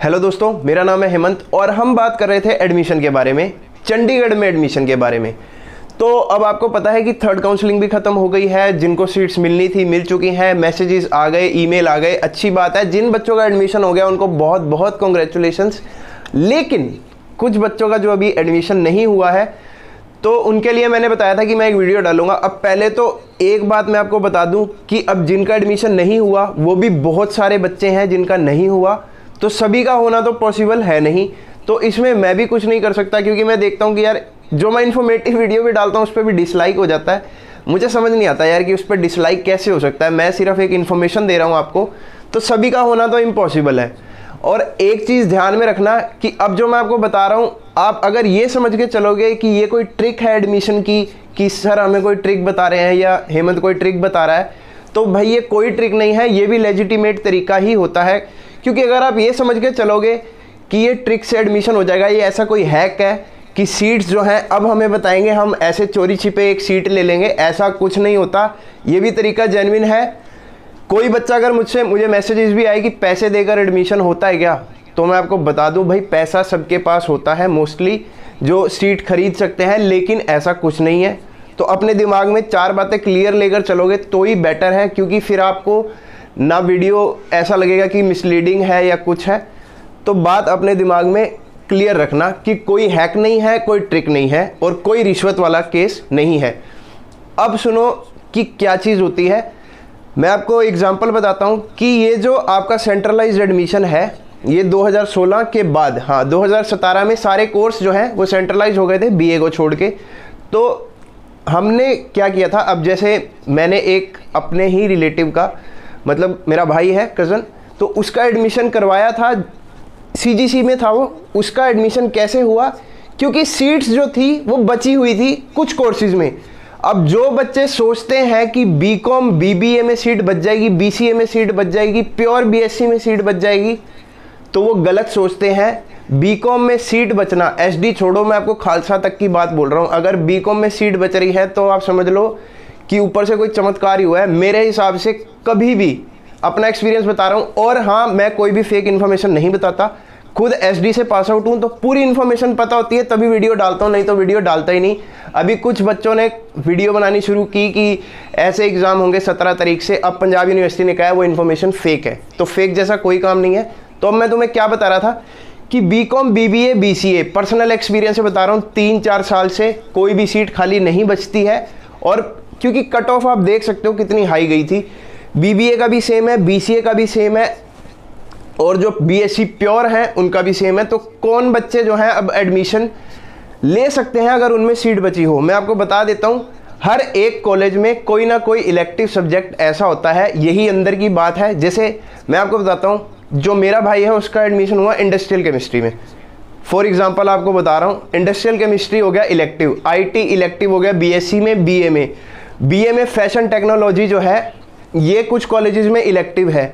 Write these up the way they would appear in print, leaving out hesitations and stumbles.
Hello दोस्तों, मेरा नाम है हेमंत और हम बात कर रहे थे एडमिशन के बारे में, चंडीगढ़ में एडमिशन के बारे में। तो अब आपको पता है कि थर्ड काउंसलिंग भी ख़त्म हो गई है। जिनको सीट्स मिलनी थी मिल चुकी हैं, मैसेजेस आ गए, ईमेल आ गए, अच्छी बात है। जिन बच्चों का एडमिशन हो गया उनको बहुत बहुत कॉन्ग्रेचुलेशंस। लेकिन कुछ बच्चों का जो अभी एडमिशन नहीं हुआ है तो उनके लिए मैंने बताया था कि मैं एक वीडियो डालूंगा। अब पहले तो एक बात मैं आपको बता दूं कि अब जिनका एडमिशन नहीं हुआ वो भी बहुत सारे बच्चे हैं जिनका नहीं हुआ, तो सभी का होना तो पॉसिबल है नहीं। तो इसमें मैं भी कुछ नहीं कर सकता, क्योंकि मैं देखता हूं कि यार जो मैं इन्फॉर्मेटिव वीडियो भी डालता हूं उस पर भी डिसलाइक हो जाता है। मुझे समझ नहीं आता यार कि उस पर डिसलाइक कैसे हो सकता है। मैं सिर्फ एक इन्फॉर्मेशन दे रहा हूँ आपको, तो सभी का होना तो इम्पॉसिबल है। और एक चीज़ ध्यान में रखना कि अब जो मैं आपको बता रहा हूँ, आप अगर ये समझ के चलोगे कि ये कोई ट्रिक है एडमिशन की, कि सर हमें कोई ट्रिक बता रहे हैं या हेमंत कोई ट्रिक बता रहा है, तो भाई ये कोई ट्रिक नहीं है, ये भी लेजिटिमेट तरीका ही होता है। क्योंकि अगर आप ये समझ के चलोगे कि ये ट्रिक से एडमिशन हो जाएगा, ये ऐसा कोई हैक है कि सीट्स जो हैं अब हमें बताएंगे, हम ऐसे चोरी छिपे एक सीट ले लेंगे, ऐसा कुछ नहीं होता। ये भी तरीका जेन्युइन है। कोई बच्चा अगर मुझे मैसेजेस भी आए कि पैसे देकर एडमिशन होता है क्या, तो मैं आपको बता दूं भाई पैसा सबके पास होता है मोस्टली, जो सीट खरीद सकते हैं, लेकिन ऐसा कुछ नहीं है। तो अपने दिमाग में चार बातें क्लियर लेकर चलोगे तो ही बेटर है, क्योंकि फिर आपको ना वीडियो ऐसा लगेगा कि मिसलीडिंग है या कुछ है। तो बात अपने दिमाग में क्लियर रखना कि कोई हैक नहीं है, कोई ट्रिक नहीं है और कोई रिश्वत वाला केस नहीं है। अब सुनो कि क्या चीज़ होती है। मैं आपको एग्जांपल बताता हूं कि ये जो आपका सेंट्रलाइज्ड एडमिशन है, ये 2016 के बाद, हाँ 2017 में सारे कोर्स जो हैं वो सेंट्रलाइज हो गए थे बीए को छोड़ के। तो हमने क्या किया था, अब जैसे मैंने एक अपने ही रिलेटिव का, मतलब मेरा भाई है कज़न, तो उसका एडमिशन करवाया था, सीजीसी में था वो। उसका एडमिशन कैसे हुआ, क्योंकि सीट्स जो थी वो बची हुई थी कुछ कोर्सेज में। अब जो बच्चे सोचते हैं कि बीकॉम बीबीए में सीट बच जाएगी, बीसीए में सीट बच जाएगी, प्योर बीएससी में सीट बच जाएगी, तो वो गलत सोचते हैं। बीकॉम में सीट बचना, एसडी छोड़ो, मैं आपको खालसा तक की बात बोल रहा हूँ, अगर बीकॉम में सीट बच रही है तो आप समझ लो कि ऊपर से कोई चमत्कार ही हुआ है। मेरे हिसाब से कभी भी, अपना एक्सपीरियंस बता रहा हूँ, और हाँ मैं कोई भी फेक इन्फॉर्मेशन नहीं बताता, खुद एसडी से पास आउट हूँ तो पूरी इन्फॉर्मेशन पता होती है तभी वीडियो डालता हूँ, नहीं तो वीडियो डालता ही नहीं। अभी कुछ बच्चों ने वीडियो बनानी शुरू की कि ऐसे एग्जाम होंगे 17 तारीख से, अब पंजाब यूनिवर्सिटी ने कहा है वो इन्फॉर्मेशन फेक है। तो फेक जैसा कोई काम नहीं है। तो अब मैं तुम्हें क्या बता रहा था कि B Com BBA BCA, personal experience से बता रहा हूँ, 3-4 साल से कोई भी सीट खाली नहीं बचती है। और क्योंकि कट ऑफ आप देख सकते हो कितनी हाई गई थी, बीबीए का भी सेम है, बीसीए का भी सेम है, और जो बीएससी प्योर हैं उनका भी सेम है। तो कौन बच्चे जो हैं अब एडमिशन ले सकते हैं अगर उनमें सीट बची हो। मैं आपको बता देता हूं, हर एक कॉलेज में कोई ना कोई इलेक्टिव सब्जेक्ट ऐसा होता है, यही अंदर की बात है। जैसे मैं आपको बताता हूं, जो मेरा भाई है उसका एडमिशन हुआ इंडस्ट्रियल केमिस्ट्री में। फॉर एग्जाम्पल आपको बता रहा हूँ, इंडस्ट्रियल केमिस्ट्री हो गया इलेक्टिव, आईटी इलेक्टिव हो गया बीएससी में, बीए में फैशन टेक्नोलॉजी जो है ये कुछ कॉलेजेस में इलेक्टिव है,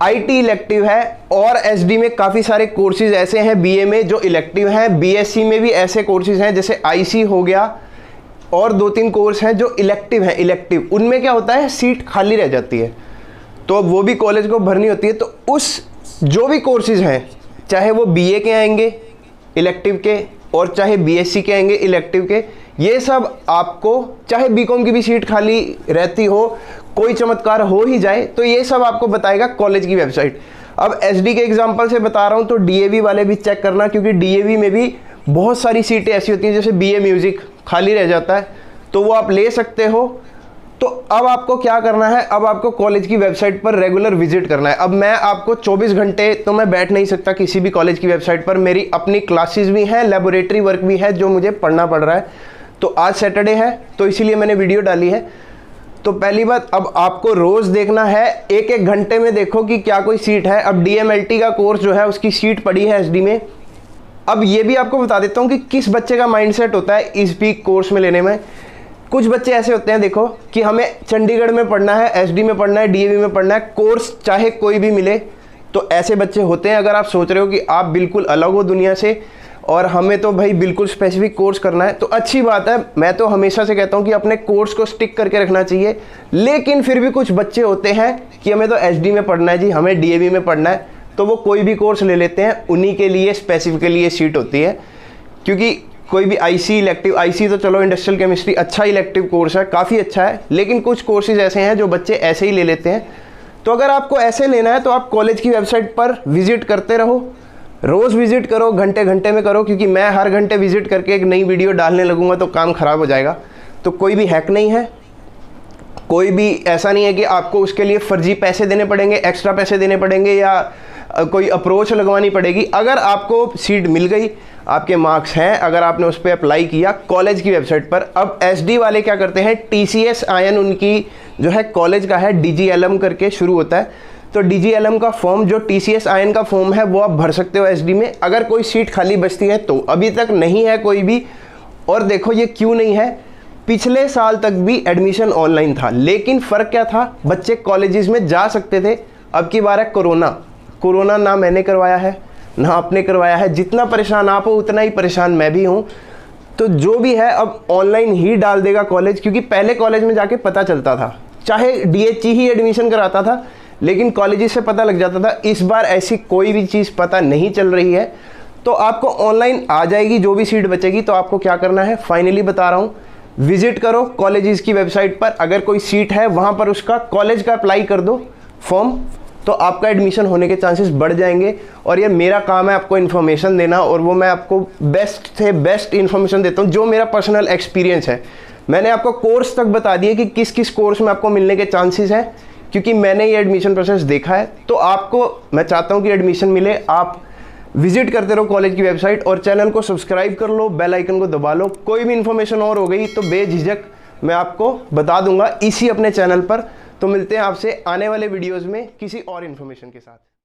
आईटी इलेक्टिव है, और एसडी में काफ़ी सारे कोर्सेज ऐसे हैं बीए में जो इलेक्टिव हैं। बीएससी में भी ऐसे कोर्सेज हैं जैसे आईसी हो गया, और 2-3 कोर्स हैं जो इलेक्टिव हैं। इलेक्टिव उनमें क्या होता है, सीट खाली रह जाती है तो वो भी कॉलेज को भरनी होती है। तो उस जो भी कोर्सेज हैं, चाहे वो बीए के आएंगे इलेक्टिव के और चाहे बीएससी के आएंगे इलेक्टिव के, ये सब आपको, चाहे बीकॉम की भी सीट खाली रहती हो, कोई चमत्कार हो ही जाए, तो ये सब आपको बताएगा कॉलेज की वेबसाइट। अब एसडी के एग्जांपल से बता रहा हूँ तो डीएवी वाले भी चेक करना, क्योंकि डीएवी में भी बहुत सारी सीटें ऐसी होती हैं, जैसे बीए म्यूजिक खाली रह जाता है तो वो आप ले सकते हो। तो अब आपको क्या करना है, अब आपको कॉलेज की वेबसाइट पर रेगुलर विजिट करना है। अब मैं आपको 24 घंटे तो मैं बैठ नहीं सकता किसी भी कॉलेज की वेबसाइट पर, मेरी अपनी क्लासेस भी हैं, लेबोरेटरी वर्क भी है जो मुझे पढ़ना पड़ रहा है। तो आज सैटरडे है तो इसीलिए मैंने वीडियो डाली है। तो पहली बात, अब आपको रोज़ देखना है, 1-1 घंटे में देखो कि क्या कोई सीट है। अब डीएमएलटी का कोर्स जो है उसकी सीट पड़ी है एसडी में। अब ये भी आपको बता देता हूँ कि किस बच्चे का माइंडसेट होता है इस भी कोर्स में लेने में। कुछ बच्चे ऐसे होते हैं, देखो कि हमें चंडीगढ़ में पढ़ना है, एसडी में पढ़ना है, डीएवी में पढ़ना है, कोर्स चाहे कोई भी मिले। तो ऐसे बच्चे होते हैं। अगर आप सोच रहे हो कि आप बिल्कुल अलग हो दुनिया से और हमें तो भाई बिल्कुल स्पेसिफिक कोर्स करना है, तो अच्छी बात है। मैं तो हमेशा से कहता हूँ कि अपने कोर्स को स्टिक करके रखना चाहिए। लेकिन फिर भी कुछ बच्चे होते हैं कि हमें तो एसडी में पढ़ना है जी, हमें डीएवी में पढ़ना है, तो वो कोई भी कोर्स ले लेते हैं, उन्हीं के लिए स्पेसिफिकली ये सीट होती है। क्योंकि कोई भी आईसी इलेक्टिव, आईसी तो चलो इंडस्ट्रियल केमिस्ट्री अच्छा इलेक्टिव कोर्स है, काफ़ी अच्छा है, लेकिन कुछ कोर्सेज ऐसे हैं जो बच्चे ऐसे ही ले लेते हैं। तो अगर आपको ऐसे लेना है तो आप कॉलेज की वेबसाइट पर विजिट करते रहो, रोज़ विजिट करो, घंटे घंटे में करो, क्योंकि मैं हर घंटे विजिट करके एक नई वीडियो डालने लगूंगा तो काम ख़राब हो जाएगा। तो कोई भी हैक नहीं है, कोई भी ऐसा नहीं है कि आपको उसके लिए फर्जी पैसे देने पड़ेंगे, एक्स्ट्रा पैसे देने पड़ेंगे या कोई अप्रोच लगवानी पड़ेगी। अगर आपको सीट मिल गई, आपके मार्क्स हैं, अगर आपने उस पर अप्लाई किया कॉलेज की वेबसाइट पर। अब एसडी वाले क्या करते हैं, टीसीएस आयन उनकी जो है कॉलेज का है, डीजीएलएम करके शुरू होता है, तो डीजीएलएम का फॉर्म जो टीसीएस आयन का फॉर्म है वो आप भर सकते हो एसडी में, अगर कोई सीट खाली बचती है तो। अभी तक नहीं है कोई भी, और देखो ये क्यों नहीं है, पिछले साल तक भी एडमिशन ऑनलाइन था, लेकिन फ़र्क क्या था, बच्चे कॉलेजेस में जा सकते थे। अब की बार है कोरोना, ना मैंने करवाया है ना आपने करवाया है, जितना परेशान आप हो उतना ही परेशान मैं भी हूँ। तो जो भी है अब ऑनलाइन ही डाल देगा कॉलेज, क्योंकि पहले कॉलेज में जाके पता चलता था, चाहे डीएचई ही एडमिशन कराता था, लेकिन कॉलेज से पता लग जाता था। इस बार ऐसी कोई भी चीज़ पता नहीं चल रही है, तो आपको ऑनलाइन आ जाएगी जो भी सीट बचेगी। तो आपको क्या करना है, फाइनली बता रहा हूँ, विजिट करो कॉलेजेस की वेबसाइट पर, अगर कोई सीट है वहाँ पर उसका कॉलेज का अप्लाई कर दो फॉर्म, तो आपका एडमिशन होने के चांसेस बढ़ जाएंगे। और ये मेरा काम है आपको इन्फॉर्मेशन देना, और वो मैं आपको बेस्ट से बेस्ट इन्फॉर्मेशन देता हूँ जो मेरा पर्सनल एक्सपीरियंस है। मैंने आपको कोर्स तक बता दिए कि किस किस कोर्स में आपको मिलने के चांसेस हैं, क्योंकि मैंने ये एडमिशन प्रोसेस देखा है। तो आपको मैं चाहता हूँ कि एडमिशन मिले, आप विजिट करते रहो कॉलेज की वेबसाइट, और चैनल को सब्सक्राइब कर लो, बेल आइकन को दबा लो। कोई भी इन्फॉर्मेशन और हो गई तो बेझिझक मैं आपको बता दूंगा इसी अपने चैनल पर। तो मिलते हैं आपसे आने वाले वीडियोस में किसी और इन्फॉर्मेशन के साथ।